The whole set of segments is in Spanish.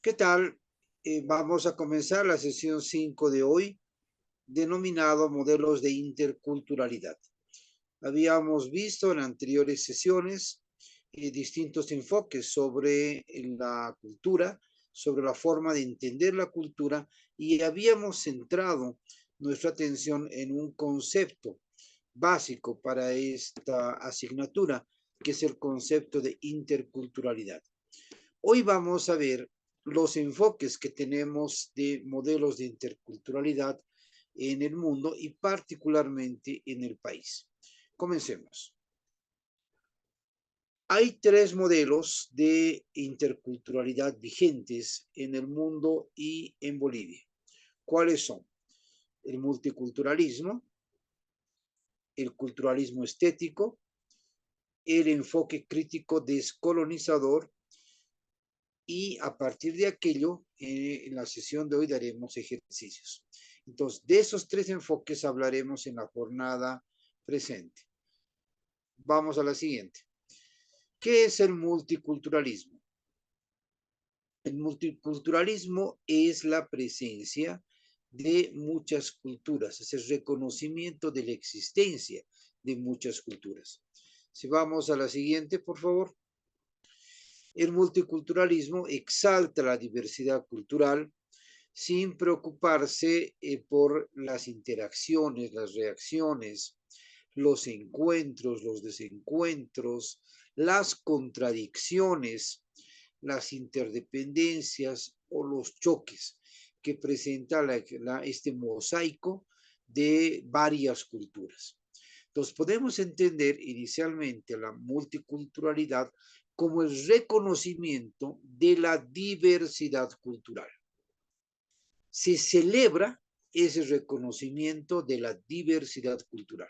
¿Qué tal? Vamos a comenzar la sesión 5 de hoy, denominado modelos de interculturalidad. Habíamos visto en anteriores sesiones distintos enfoques sobre la cultura, sobre la forma de entender la cultura, y habíamos centrado nuestra atención en un concepto básico para esta asignatura, que es el concepto de interculturalidad. Hoy vamos a ver los enfoques que tenemos de modelos de interculturalidad en el mundo y particularmente en el país. Comencemos. Hay tres modelos de interculturalidad vigentes en el mundo y en Bolivia. ¿Cuáles son? El multiculturalismo, el culturalismo estético, el enfoque crítico descolonizador y a partir de aquello, en la sesión de hoy daremos ejercicios. Entonces, de esos tres enfoques hablaremos en la jornada presente. Vamos a la siguiente. ¿Qué es el multiculturalismo? El multiculturalismo es la presencia de muchas culturas, es el reconocimiento de la existencia de muchas culturas. Si vamos a la siguiente, por favor. El multiculturalismo exalta la diversidad cultural sin preocuparse por las interacciones, las reacciones, los encuentros, los desencuentros, las contradicciones, las interdependencias o los choques que presenta este mosaico de varias culturas. Entonces podemos entender inicialmente la multiculturalidad como el reconocimiento de la diversidad cultural. Se celebra ese reconocimiento de la diversidad cultural.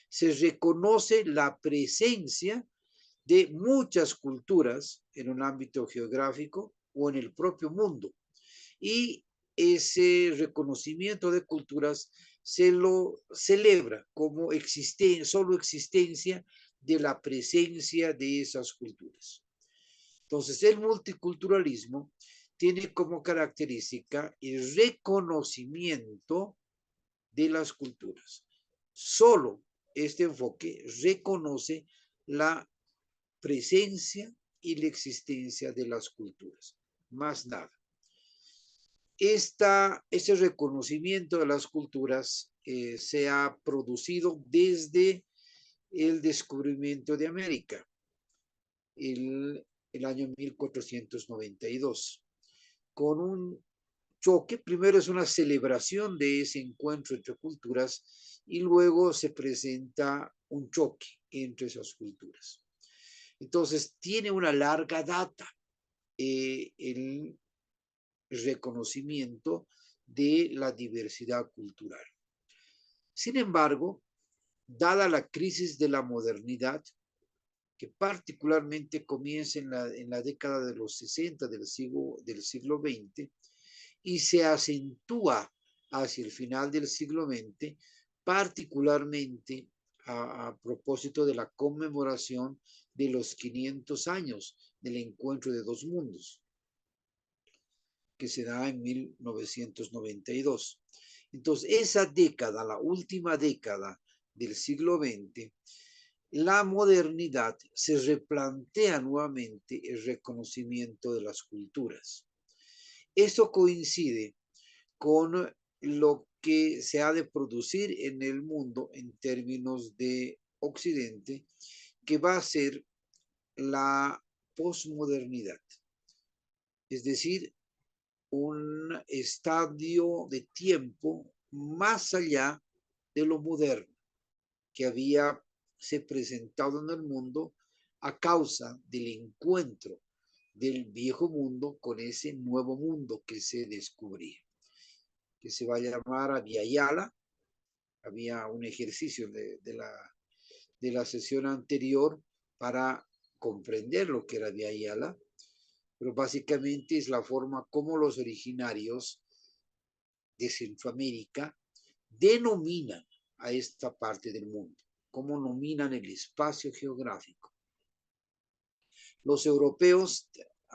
Se reconoce la presencia de muchas culturas en un ámbito geográfico o en el propio mundo. Y ese reconocimiento de culturas se lo celebra como solo existencia de la presencia de esas culturas. Entonces, el multiculturalismo tiene como característica el reconocimiento de las culturas. Solo este enfoque reconoce la presencia y la existencia de las culturas, más nada. Este reconocimiento de las culturas se ha producido desde el descubrimiento de América, el año 1492, con un choque. Primero es una celebración de ese encuentro entre culturas y luego se presenta un choque entre esas culturas. Entonces, tiene una larga data el reconocimiento de la diversidad cultural. Sin embargo, dada la crisis de la modernidad, que particularmente comienza en la década de los 60 del siglo XX y se acentúa hacia el final del siglo XX, particularmente a propósito de la conmemoración de los 500 años del encuentro de dos mundos, que se da en 1992. Entonces, esa década, la última década del siglo XX, la modernidad se replantea nuevamente el reconocimiento de las culturas. Esto coincide con lo que se ha de producir en el mundo en términos de Occidente, que va a ser la posmodernidad, es decir, un estadio de tiempo más allá de lo moderno que había se presentado en el mundo a causa del encuentro del viejo mundo con ese nuevo mundo que se descubría, que se va a llamar Via Yala. Había un ejercicio de la sesión anterior para comprender lo que era Via Yala, pero básicamente es la forma como los originarios de Centroamérica denominan a esta parte del mundo, cómo nominan el espacio geográfico. Los europeos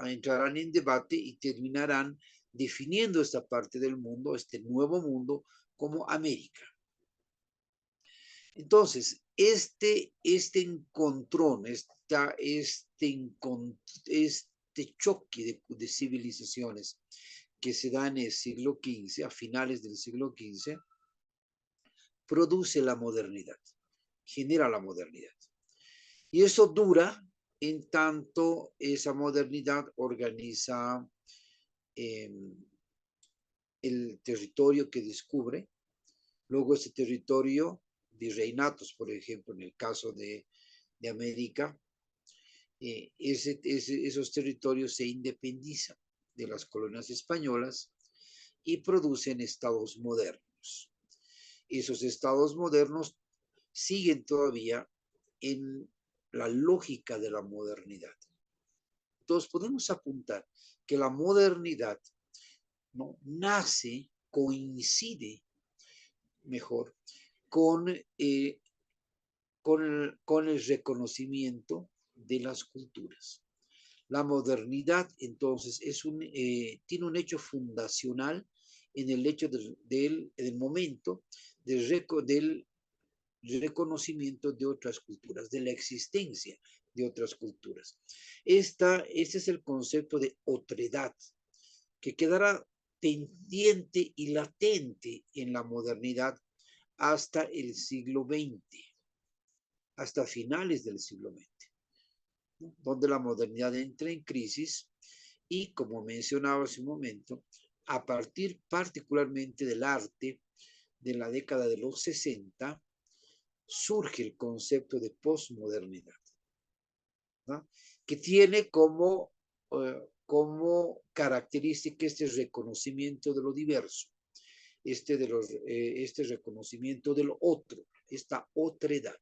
entrarán en debate y terminarán definiendo esta parte del mundo, este nuevo mundo, como América. Entonces, este encontrón, este choque de civilizaciones que se da en el siglo XV, a finales del siglo XV, produce la modernidad, genera la modernidad. Y eso dura en tanto esa modernidad organiza el territorio que descubre, luego ese territorio, virreinatos, por ejemplo, en el caso de América, esos territorios se independizan de las colonias españolas y producen estados modernos. Esos estados modernos siguen todavía en la lógica de la modernidad. Entonces podemos apuntar que la modernidad, ¿no?, nace, coincide mejor con el reconocimiento de las culturas. La modernidad, entonces, tiene un hecho fundacional en el hecho del momento del reconocimiento de otras culturas, de la existencia de otras culturas. Este es el concepto de otredad, que quedará pendiente y latente en la modernidad hasta el siglo XX, hasta finales del siglo XX, ¿no?, donde la modernidad entra en crisis y, como mencionaba hace un momento, a partir particularmente del arte de la década de los 60, surge el concepto de posmodernidad, ¿no?, que tiene como característica este reconocimiento de lo diverso, este reconocimiento del otro, esta otredad.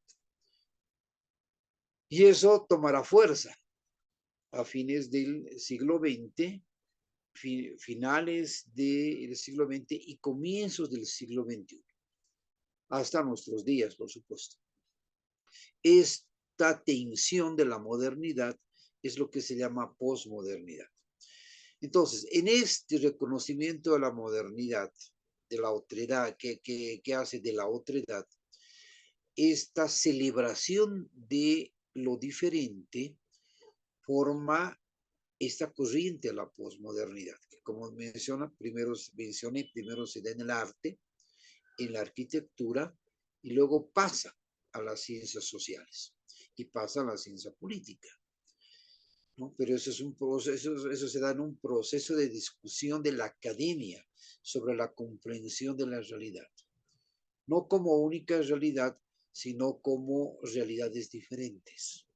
Y eso tomará fuerza a fines del siglo XX, finales del siglo XX y comienzos del siglo XXI, hasta nuestros días, por supuesto. Esta tensión de la modernidad es lo que se llama posmodernidad. Entonces, en este reconocimiento de la modernidad, de la otredad, que hace de la otredad, esta celebración de lo diferente forma esta corriente a la posmodernidad, que, como primero se da en el arte, en la arquitectura, y luego pasa a las ciencias sociales y pasa a la ciencia política, ¿no? Pero eso se da en un proceso de discusión de la academia sobre la comprensión de la realidad, no como única realidad, sino como realidades diferentes.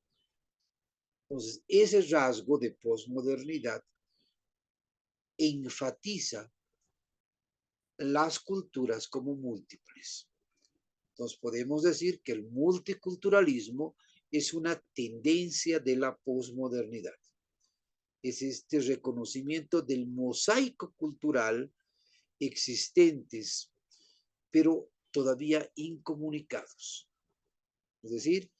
Entonces, ese rasgo de posmodernidad enfatiza las culturas como múltiples. Entonces, podemos decir que el multiculturalismo es una tendencia de la posmodernidad. Es este reconocimiento del mosaico cultural existentes, pero todavía incomunicados. Es decir,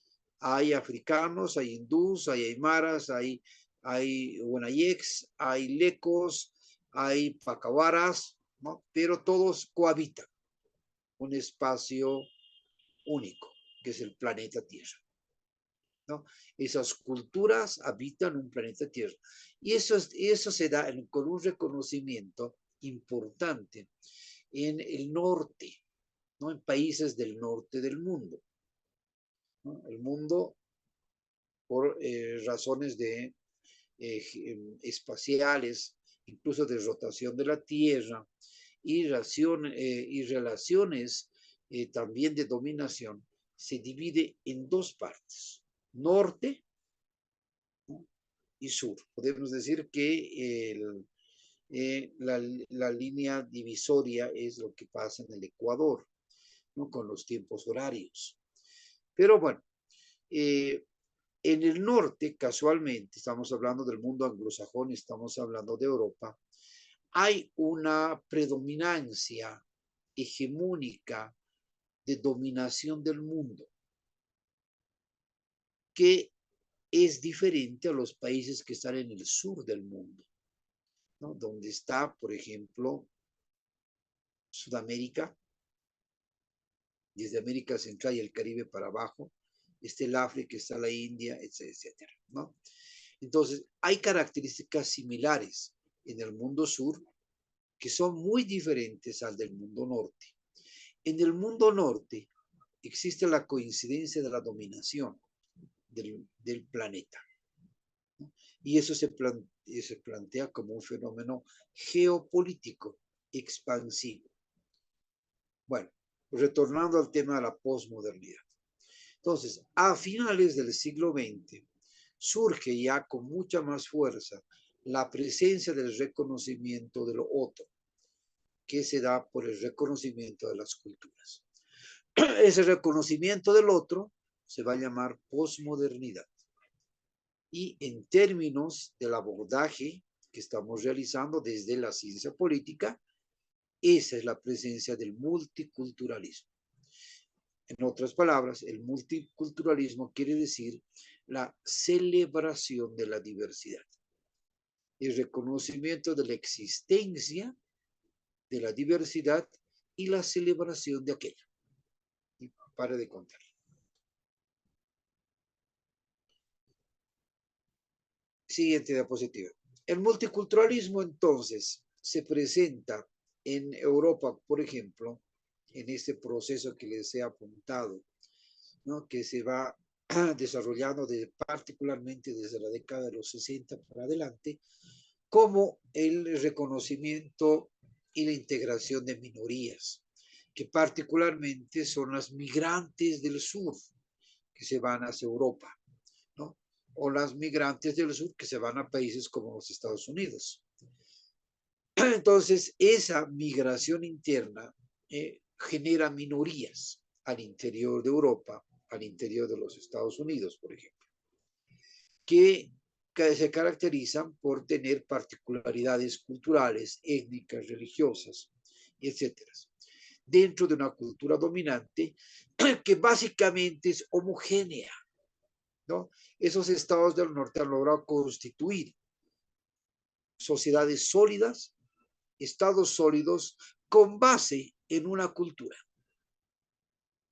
hay africanos, hay hindús, hay aymaras, hay huanayecs, hay lecos, hay pacawaras, ¿no?, pero todos cohabitan un espacio único, que es el planeta Tierra, ¿no? Esas culturas habitan un planeta Tierra. Y eso se da con un reconocimiento importante en el norte, ¿no?, en países del norte del mundo, ¿no? El mundo, por razones espaciales, incluso de rotación de la Tierra, y relaciones también de dominación, se divide en dos partes, norte, ¿no?, y sur. Podemos decir que la línea divisoria es lo que pasa en el Ecuador, ¿no?, con los tiempos horarios. Pero bueno, en el norte, casualmente, estamos hablando del mundo anglosajón, estamos hablando de Europa, hay una predominancia hegemónica de dominación del mundo que es diferente a los países que están en el sur del mundo, ¿no? Donde está, por ejemplo, Sudamérica, desde América Central y el Caribe para abajo, está el África, está la India, etcétera, ¿no? Entonces, hay características similares en el mundo sur que son muy diferentes al del mundo norte. En el mundo norte existe la coincidencia de la dominación del planeta, ¿no? Y eso se plantea como un fenómeno geopolítico expansivo. Bueno, retornando al tema de la posmodernidad. Entonces, a finales del siglo XX, surge ya con mucha más fuerza la presencia del reconocimiento de lo otro, que se da por el reconocimiento de las culturas. Ese reconocimiento del otro se va a llamar posmodernidad. Y en términos del abordaje que estamos realizando desde la ciencia política, esa es la presencia del multiculturalismo. En otras palabras, el multiculturalismo quiere decir la celebración de la diversidad, el reconocimiento de la existencia de la diversidad y la celebración de aquella. Y pare de contar. Siguiente diapositiva. El multiculturalismo entonces se presenta en Europa, por ejemplo, en este proceso que les he apuntado, ¿no? Que se va desarrollando particularmente desde la década de los 60 para adelante, como el reconocimiento y la integración de minorías, que particularmente son las migrantes del sur, que se van hacia Europa, ¿no? O las migrantes del sur que se van a países como los Estados Unidos. Entonces, esa migración interna genera minorías al interior de Europa, al interior de los Estados Unidos, por ejemplo, que se caracterizan por tener particularidades culturales, étnicas, religiosas, etcétera, dentro de una cultura dominante que básicamente es homogénea, ¿no? Esos estados del norte han logrado constituir sociedades sólidas, estados sólidos con base en una cultura,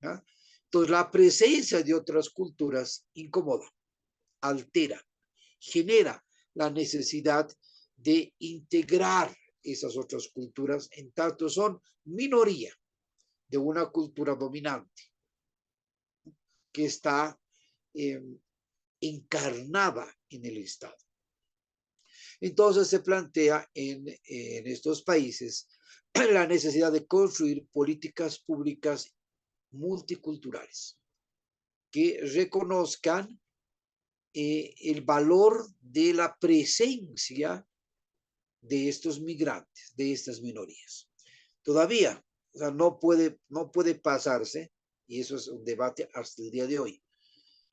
¿no? Entonces, la presencia de otras culturas incomoda, altera, genera la necesidad de integrar esas otras culturas en tanto son minoría de una cultura dominante que está encarnada en el Estado. Entonces se plantea en estos países la necesidad de construir políticas públicas multiculturales que reconozcan el valor de la presencia de estos migrantes, de estas minorías. Todavía, o sea, no puede pasarse, y eso es un debate hasta el día de hoy,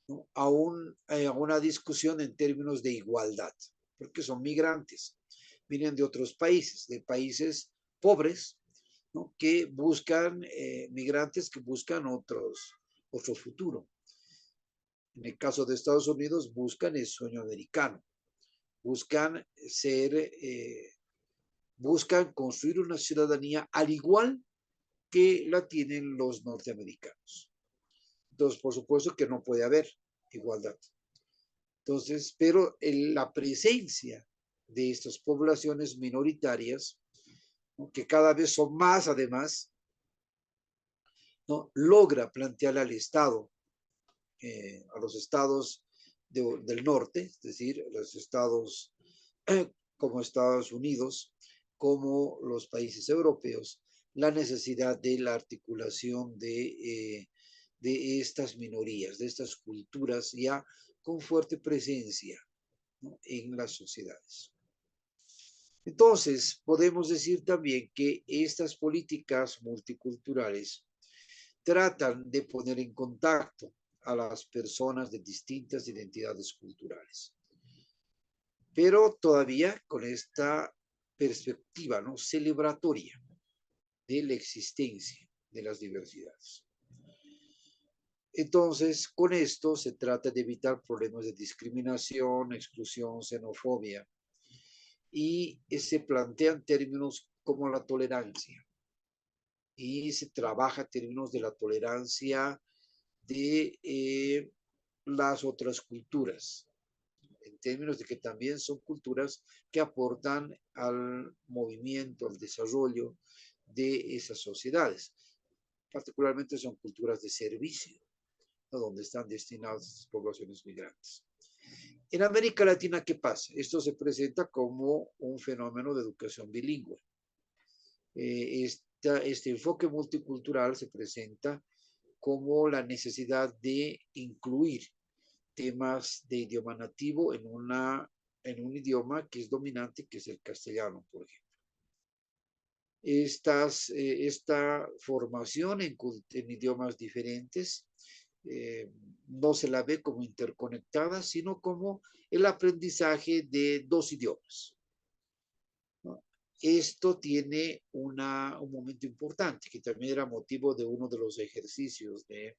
¿no? a una discusión en términos de igualdad, porque son migrantes, vienen de otros países, de países pobres, ¿no? Que buscan, migrantes que buscan otro futuro. En el caso de Estados Unidos, buscan el sueño americano, buscan buscan construir una ciudadanía al igual que la tienen los norteamericanos. Entonces, por supuesto que no puede haber igualdad. Entonces, pero la presencia de estas poblaciones minoritarias, ¿no? Que cada vez son más además, ¿no? Logra plantearle al Estado, a los estados del norte, es decir, los estados como Estados Unidos, como los países europeos, la necesidad de la articulación de estas minorías, de estas culturas ya con fuerte presencia, ¿no? en las sociedades. Entonces, podemos decir también que estas políticas multiculturales tratan de poner en contacto a las personas de distintas identidades culturales, pero todavía con esta perspectiva, ¿no? celebratoria de la existencia de las diversidades. Entonces, con esto se trata de evitar problemas de discriminación, exclusión, xenofobia, y se plantean términos como la tolerancia, y se trabaja términos de la tolerancia de las otras culturas, en términos de que también son culturas que aportan al movimiento, al desarrollo de esas sociedades. Particularmente son culturas de servicio, ¿no?, donde están destinadas estas poblaciones migrantes. En América Latina, ¿qué pasa? Esto se presenta como un fenómeno de educación bilingüe. Este enfoque multicultural se presenta como la necesidad de incluir temas de idioma nativo en un idioma que es dominante, que es el castellano, por ejemplo. Esta formación en idiomas diferentes no se la ve como interconectada, sino como el aprendizaje de dos idiomas, ¿no? Esto tiene un momento importante, que también era motivo de uno de los ejercicios de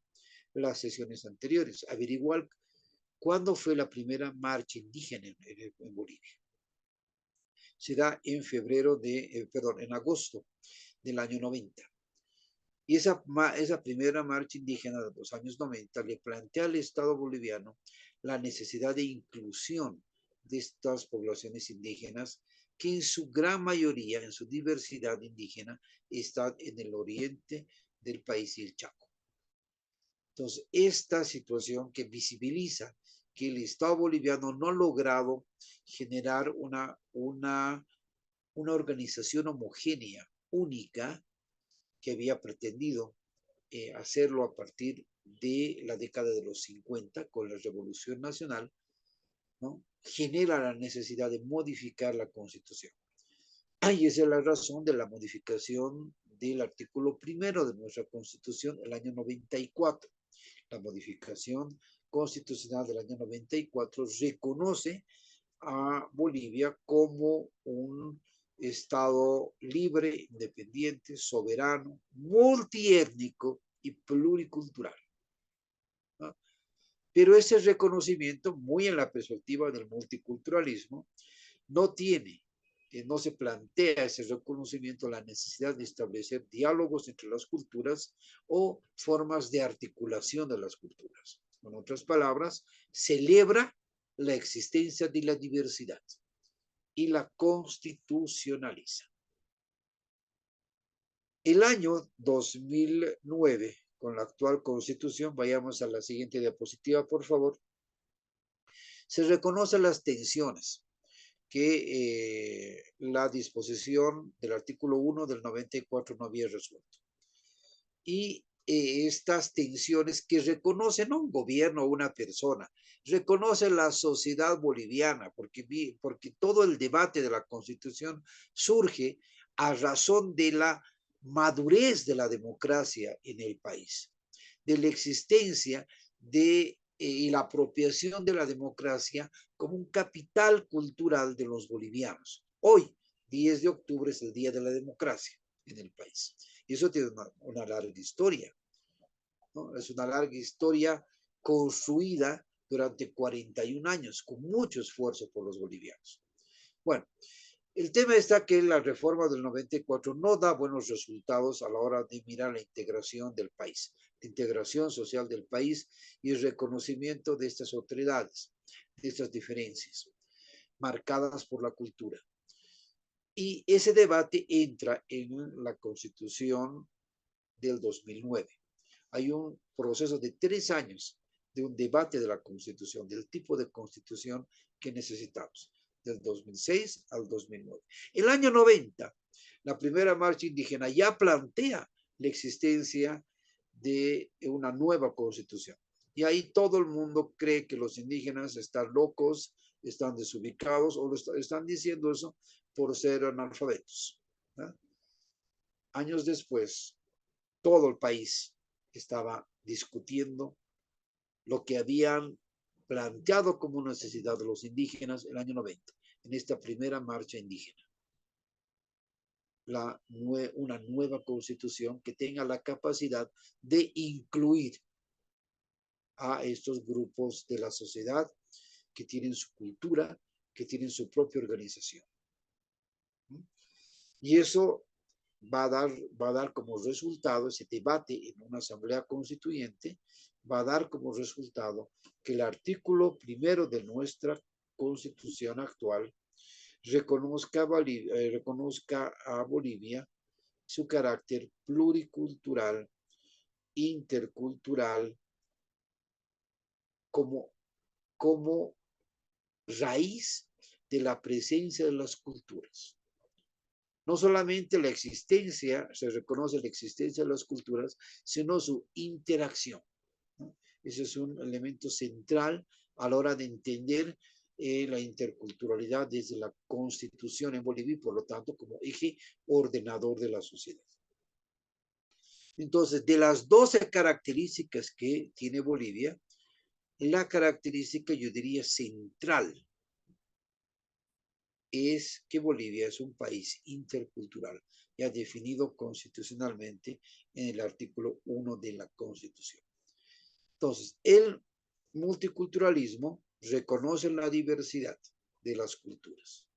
las sesiones anteriores, averiguar cuándo fue la primera marcha indígena en Bolivia. Se da en en agosto del año 90. Y esa primera marcha indígena de los años 90 le plantea al Estado boliviano la necesidad de inclusión de estas poblaciones indígenas que en su gran mayoría, en su diversidad indígena, están en el oriente del país y el Chaco. Entonces, esta situación que visibiliza que el Estado boliviano no ha logrado generar una organización homogénea, única, que había pretendido hacerlo a partir de la década de los 50 con la Revolución Nacional, ¿no?, genera la necesidad de modificar la Constitución. Y esa es la razón de la modificación del artículo primero de nuestra Constitución el año 94. La modificación constitucional del año 94 reconoce a Bolivia como un Estado libre, independiente, soberano, multiétnico y pluricultural, ¿no? Pero ese reconocimiento, muy en la perspectiva del multiculturalismo, no se plantea ese reconocimiento la necesidad de establecer diálogos entre las culturas o formas de articulación de las culturas. En otras palabras, celebra la existencia de la diversidad y la constitucionaliza. El año 2009, con la actual Constitución, vayamos a la siguiente diapositiva, por favor, se reconocen las tensiones que la disposición del artículo 1 del 94 no había resuelto. Y estas tensiones que reconoce no un gobierno o una persona, reconoce la sociedad boliviana, porque todo el debate de la Constitución surge a razón de la madurez de la democracia en el país, de la existencia y la apropiación de la democracia como un capital cultural de los bolivianos. Hoy, 10 de octubre, es el Día de la Democracia en el país. Y eso tiene una larga historia, ¿no? Es una larga historia construida durante 41 años, con mucho esfuerzo por los bolivianos. Bueno, el tema está que la reforma del 94 no da buenos resultados a la hora de mirar la integración del país, la integración social del país y el reconocimiento de estas autoridades, de estas diferencias marcadas por la cultura. Y ese debate entra en la Constitución del 2009. Hay un proceso de 3 años de un debate de la Constitución, del tipo de Constitución que necesitamos, del 2006 al 2009. El año 90, la primera marcha indígena ya plantea la existencia de una nueva Constitución. Y ahí todo el mundo cree que los indígenas están locos, están desubicados o están diciendo eso por ser analfabetos, ¿no? Años después, todo el país estaba discutiendo lo que habían planteado como necesidad de los indígenas el año 90, en esta primera marcha indígena. Una nueva constitución que tenga la capacidad de incluir a estos grupos de la sociedad que tienen su cultura, que tienen su propia organización. Y eso va a dar como resultado, ese debate en una asamblea constituyente, va a dar como resultado que el artículo primero de nuestra constitución actual reconozca a Bolivia su carácter pluricultural, intercultural, como, como raíz de la presencia de las culturas. No solamente la existencia, se reconoce la existencia de las culturas, sino su interacción, ¿no? Ese es un elemento central a la hora de entender la interculturalidad desde la Constitución en Bolivia y por lo tanto como eje ordenador de la sociedad. Entonces, de las 12 características que tiene Bolivia, la característica, yo diría, central es que Bolivia es un país intercultural, ya definido constitucionalmente en el artículo 1 de la Constitución. Entonces, el multiculturalismo reconoce la diversidad de las culturas,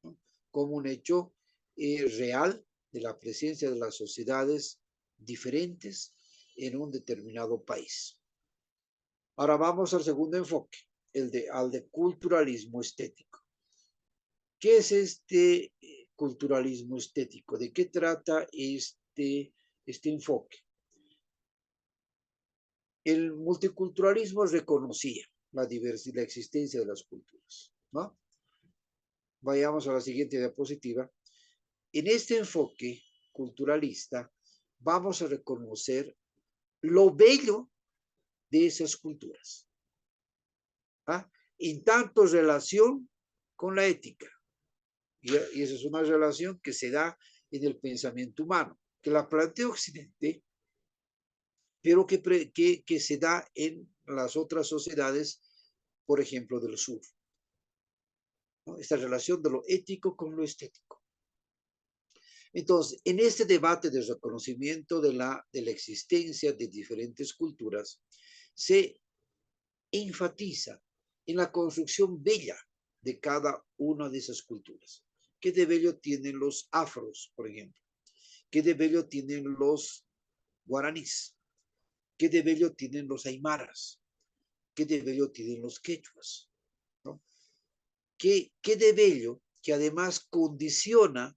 ¿no? Como un hecho real de la presencia de las sociedades diferentes en un determinado país. Ahora vamos al segundo enfoque, al de culturalismo estético. ¿Qué es este culturalismo estético? ¿De qué trata este enfoque? El multiculturalismo reconocía la diversidad, la existencia de las culturas, ¿no? Vayamos a la siguiente diapositiva. En este enfoque culturalista vamos a reconocer lo bello de esas culturas, ¿ah? En tanto relación con la ética. Y esa es una relación que se da en el pensamiento humano, que la plantea Occidente, pero que se da en las otras sociedades, por ejemplo, del sur, ¿no? Esta relación de lo ético con lo estético. Entonces, en este debate de reconocimiento de la existencia de diferentes culturas, se enfatiza en la construcción bella de cada una de esas culturas. ¿Qué de bello tienen los afros, por ejemplo? ¿Qué de bello tienen los guaraníes? ¿Qué de bello tienen los aymaras? ¿Qué de bello tienen los quechuas? ¿No? ¿Qué de bello que además condiciona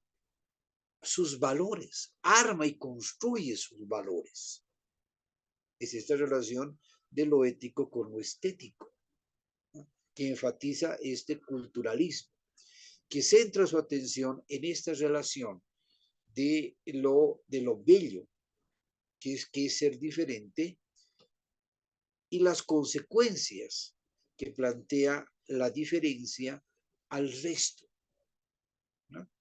sus valores, arma y construye sus valores? Es esta relación de lo ético con lo estético, ¿no? Que enfatiza este culturalismo, que centra su atención en esta relación de lo bello, que es ser diferente, y las consecuencias que plantea la diferencia al resto, ¿no?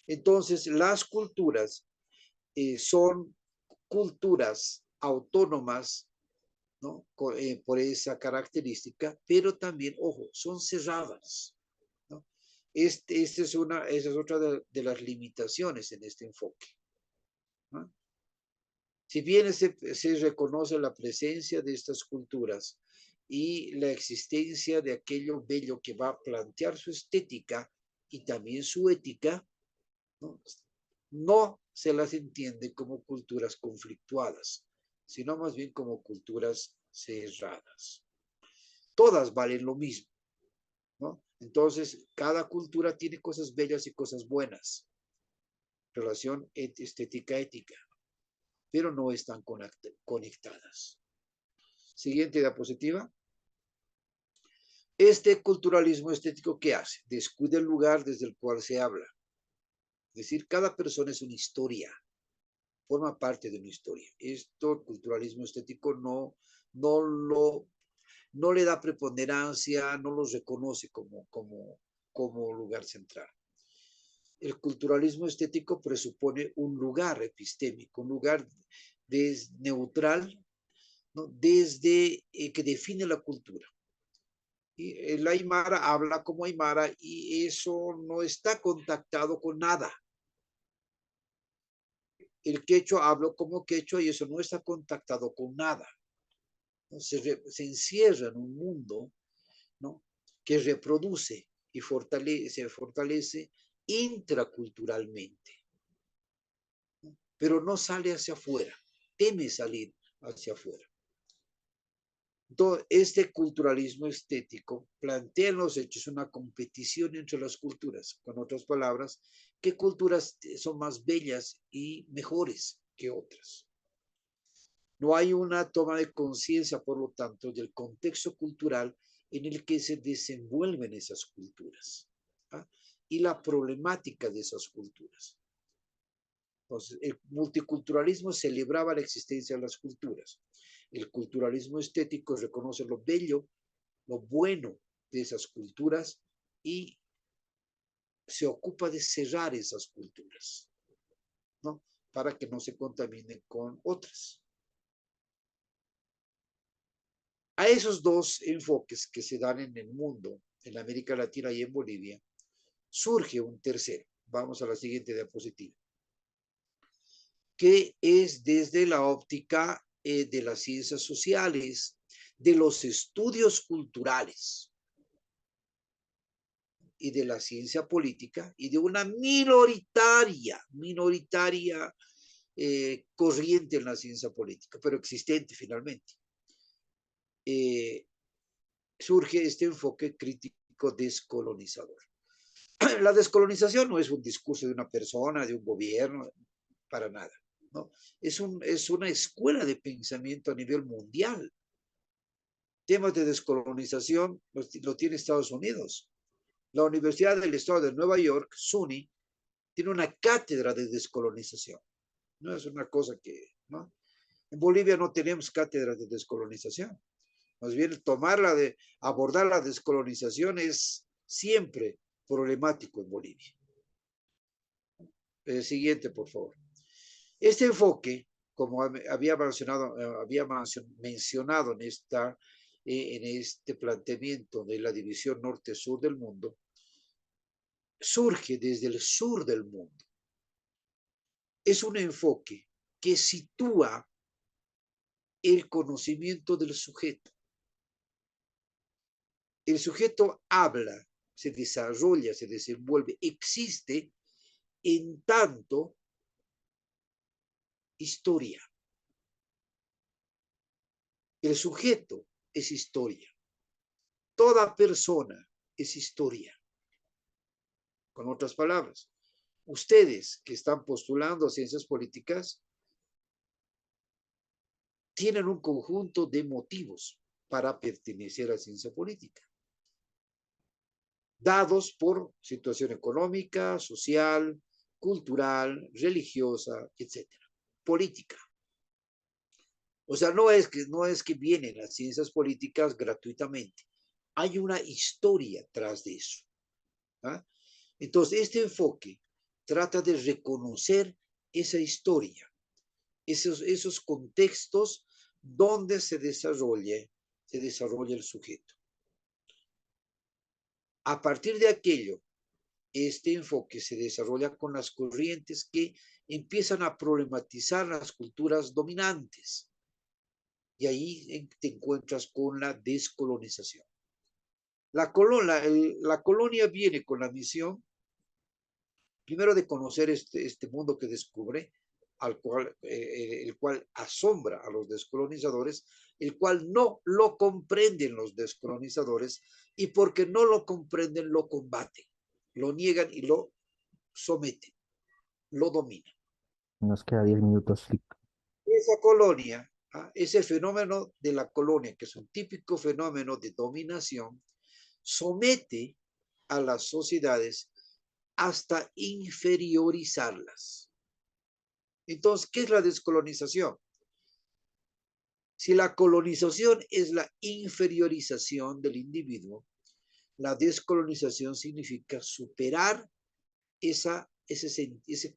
Entonces, las culturas son culturas autónomas, ¿no? Por esa característica, pero también, ojo, son cerradas, ¿no? Esa es otra de las limitaciones en este enfoque, ¿no? Si bien se reconoce la presencia de estas culturas y la existencia de aquello bello que va a plantear su estética y también su ética, ¿no? No se las entiende como culturas conflictuadas, sino más bien como culturas cerradas. Todas valen lo mismo, ¿no? Entonces, cada cultura tiene cosas bellas y cosas buenas, relación estética-ética, pero no están conectadas. Siguiente diapositiva. Este culturalismo estético, ¿qué hace? Descuida el lugar desde el cual se habla. Es decir, cada persona es una historia, forma parte de una historia. Esto, el culturalismo estético, no le da preponderancia, no los reconoce como lugar central. El culturalismo estético presupone un lugar epistémico, un lugar neutral, ¿no? Desde que define la cultura. Y el aymara habla como aymara y eso no está contactado con nada. El quechua habla como quechua y eso no está contactado con nada. ¿no? Se encierra en un mundo, ¿no? Que reproduce y fortalece intraculturalmente, ¿no? Pero no sale hacia afuera, teme salir hacia afuera. Entonces, este culturalismo estético plantea en los hechos una competición entre las culturas. Con otras palabras, ¿qué culturas son más bellas y mejores que otras? No hay una toma de conciencia, por lo tanto, del contexto cultural en el que se desenvuelven esas culturas, ¿ah? Y la problemática de esas culturas. Entonces, el multiculturalismo celebraba la existencia de las culturas. El culturalismo estético reconoce lo bello, lo bueno de esas culturas y se ocupa de cerrar esas culturas, ¿no? Para que no se contaminen con otras. A esos dos enfoques que se dan en el mundo, en América Latina y en Bolivia, surge un tercero. Vamos a la siguiente diapositiva, que es desde la óptica de las ciencias sociales, de los estudios culturales y de la ciencia política y de una minoritaria corriente en la ciencia política, pero existente finalmente. Surge este enfoque crítico descolonizador. La descolonización no es un discurso de una persona, de un gobierno, para nada, ¿no? Es una escuela de pensamiento a nivel mundial. Temas de descolonización lo tiene Estados Unidos. La Universidad del Estado de Nueva York, SUNY, tiene una cátedra de descolonización. No es una cosa que, ¿no? En Bolivia no tenemos cátedra de descolonización. Más bien, abordar la descolonización es siempre problemático en Bolivia. Siguiente, por favor. Este enfoque, como había mencionado en este planteamiento de la división norte-sur del mundo, surge desde el sur del mundo. Es un enfoque que sitúa el conocimiento del sujeto. El sujeto habla, se desarrolla, se desenvuelve, existe en tanto historia. El sujeto es historia. Toda persona es historia. Con otras palabras, ustedes que están postulando ciencias políticas tienen un conjunto de motivos para pertenecer a ciencia política, dados por situación económica, social, cultural, religiosa, etcétera, política. O sea, no es que vienen las ciencias políticas gratuitamente. Hay una historia tras de eso. ¿Ah? Entonces, este enfoque trata de reconocer esa historia, esos contextos donde se desarrolla el sujeto. A partir de aquello, este enfoque se desarrolla con las corrientes que empiezan a problematizar las culturas dominantes. Y ahí te encuentras con la descolonización. La colonia viene con la misión, primero, de conocer este mundo que descubre, el cual asombra a los descolonizadores, el cual no lo comprenden los descolonizadores, y porque no lo comprenden, lo combaten, lo niegan y lo someten, lo dominan. Nos queda 10 minutos. Esa colonia, ese fenómeno de la colonia, que es un típico fenómeno de dominación, somete a las sociedades hasta inferiorizarlas. Entonces, ¿qué es la descolonización? Si la colonización es la inferiorización del individuo, la descolonización significa superar ese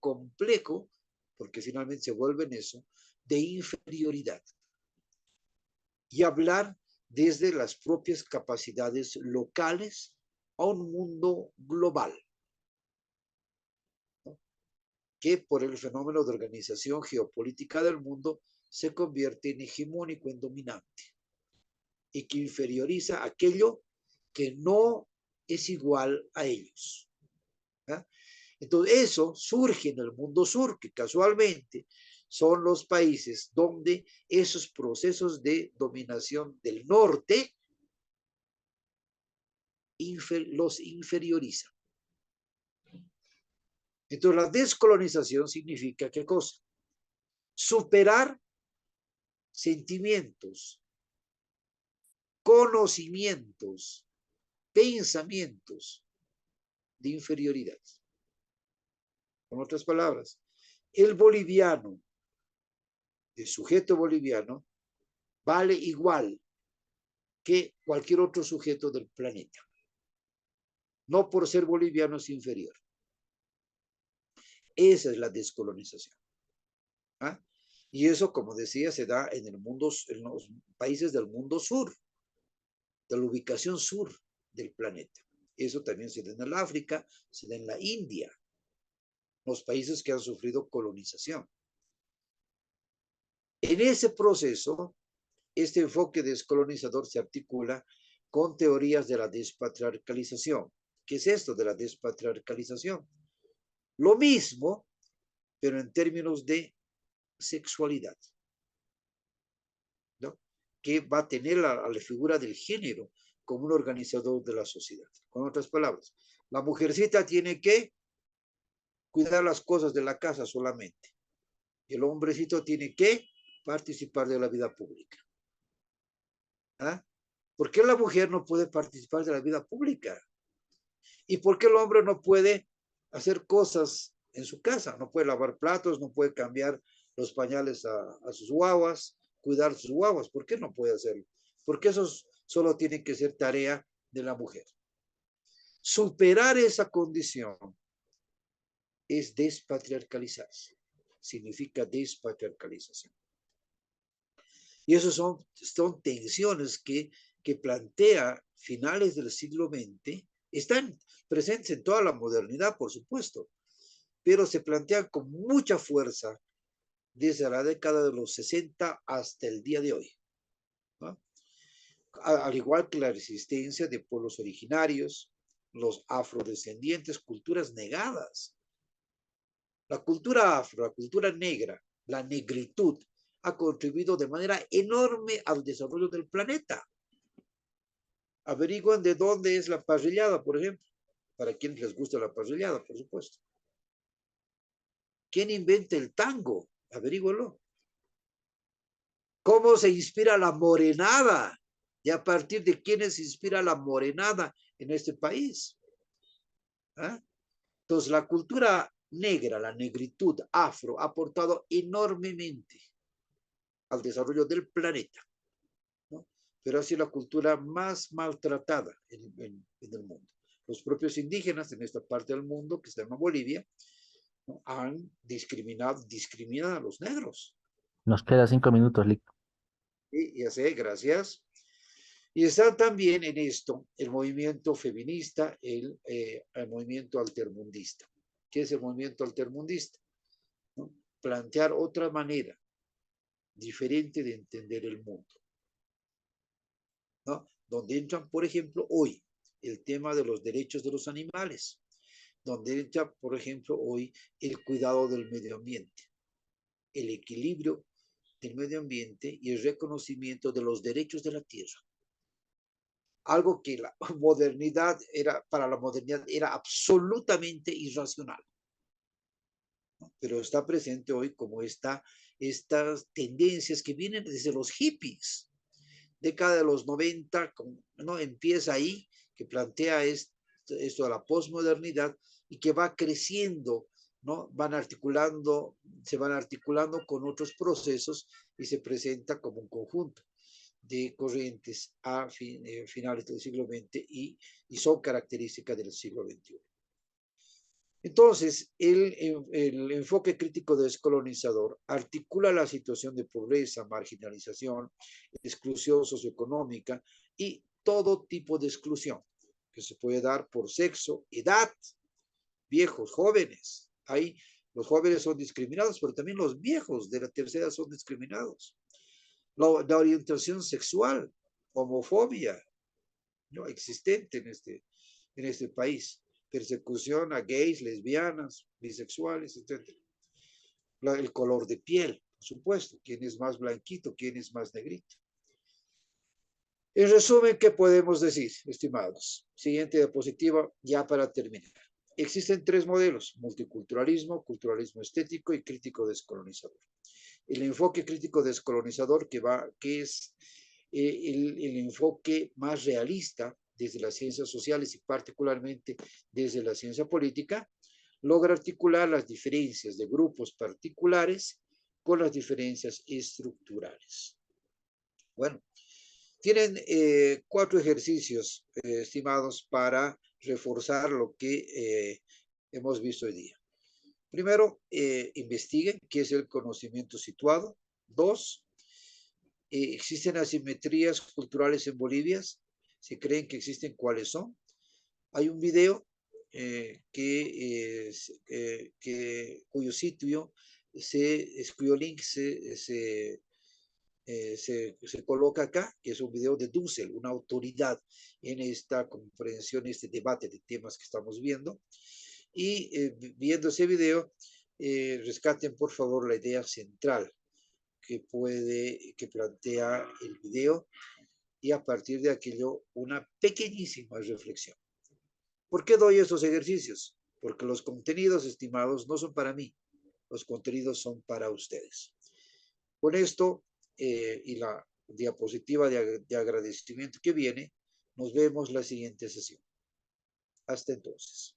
complejo, porque finalmente se vuelve en eso, de inferioridad y hablar desde las propias capacidades locales a un mundo global, ¿no? Que por el fenómeno de organización geopolítica del mundo se convierte en hegemónico, en dominante. y que inferioriza aquello que no es igual a ellos. ¿Ah? Entonces eso surge en el mundo sur, que casualmente son los países donde esos procesos de dominación del norte los inferiorizan. Entonces la descolonización significa ¿qué cosa? Superar sentimientos, conocimientos, pensamientos de inferioridad. Con otras palabras, el boliviano, el sujeto boliviano, vale igual que cualquier otro sujeto del planeta. No por ser boliviano es inferior. Esa es la descolonización. ¿Ah? Y eso, como decía, se da en el mundo, en los países del mundo sur, de la ubicación sur del planeta. Eso también se da en el África, se da en la India, los países que han sufrido colonización. En ese proceso, este enfoque descolonizador se articula con teorías de la despatriarcalización. ¿Qué es esto de la despatriarcalización? Lo mismo, pero en términos de sexualidad, ¿no? Que va a tener a la figura del género como un organizador de la sociedad. Con otras palabras, la mujercita tiene que cuidar las cosas de la casa solamente. El hombrecito tiene que participar de la vida pública. ¿Ah? ¿Por qué la mujer no puede participar de la vida pública? ¿Y por qué el hombre no puede hacer cosas en su casa? No puede lavar platos, no puede cambiar los pañales a sus guaguas, cuidar sus guaguas. ¿Por qué no puede hacerlo? Porque eso solo tiene que ser tarea de la mujer. Superar esa condición es despatriarcalizarse. Significa despatriarcalización. Y eso son tensiones que plantea finales del siglo XX, están presentes en toda la modernidad, por supuesto, pero se plantean con mucha fuerza desde la década de los 60 hasta el día de hoy, ¿no? Al igual que la resistencia de pueblos originarios, los afrodescendientes, culturas negadas. La cultura afro, la cultura negra, la negritud, ha contribuido de manera enorme al desarrollo del planeta. Averigüen de dónde es la parrillada, por ejemplo, para quienes les gusta la parrillada, por supuesto. ¿Quién inventa el tango? Averígüenlo. ¿Cómo se inspira la morenada? ¿Y a partir de quiénes se inspira la morenada en este país? ¿Ah? Entonces, la cultura negra, la negritud afro, ha aportado enormemente al desarrollo del planeta, ¿no? Pero ha sido la cultura más maltratada en el mundo. Los propios indígenas en esta parte del mundo, que se llama Bolivia, ¿no? Han discriminado a los negros. Nos queda 5 minutos, Lick. Y ya sé, gracias. Y está también en esto el movimiento feminista, el movimiento altermundista. ¿Qué es el movimiento altermundista? ¿No? Plantear otra manera diferente de entender el mundo, ¿no? Donde entran, por ejemplo, hoy el tema de los derechos de los animales, donde entra, por ejemplo, hoy el cuidado del medio ambiente, el equilibrio del medio ambiente y el reconocimiento de los derechos de la tierra. Algo que la modernidad para la modernidad era absolutamente irracional, ¿no? Pero está presente hoy como estas tendencias que vienen desde los hippies, década de los 90, ¿no? Empieza ahí, que plantea esto de la posmodernidad y que va creciendo, ¿no? Se van articulando con otros procesos y se presenta como un conjunto de corrientes a finales del siglo XX y son características del siglo XXI. Entonces, el enfoque crítico descolonizador articula la situación de pobreza, marginalización, exclusión socioeconómica y todo tipo de exclusión que se puede dar por sexo, edad, viejos, jóvenes. Ahí los jóvenes son discriminados, pero también los viejos de la tercera edad son discriminados. La orientación sexual, homofobia, ¿no? Existente en este país, persecución a gays, lesbianas, bisexuales, etc. El color de piel, por supuesto, quién es más blanquito, quién es más negrito. En resumen, ¿qué podemos decir, estimados? Siguiente diapositiva, ya para terminar. Existen tres modelos: multiculturalismo, culturalismo estético y crítico descolonizador. El enfoque crítico descolonizador, que es el enfoque más realista desde las ciencias sociales y particularmente desde la ciencia política, logra articular las diferencias de grupos particulares con las diferencias estructurales. Bueno, tienen 4 ejercicios, estimados, para reforzar lo que hemos visto hoy día. Primero, investiguen qué es el conocimiento situado. 2, ¿existen asimetrías culturales en Bolivia? Si creen que existen, ¿cuáles son? Hay un video cuyo sitio, cuyo link se coloca acá, que es un video de Dussel, una autoridad en esta comprensión, este debate de temas que estamos viendo. Y viendo ese video, rescaten por favor la idea central que plantea el video, y a partir de aquello una pequeñísima reflexión. ¿Por qué doy estos ejercicios? Porque los contenidos, estimados, no son para mí, los contenidos son para ustedes. Con esto y la diapositiva de agradecimiento que viene, nos vemos la siguiente sesión. Hasta entonces.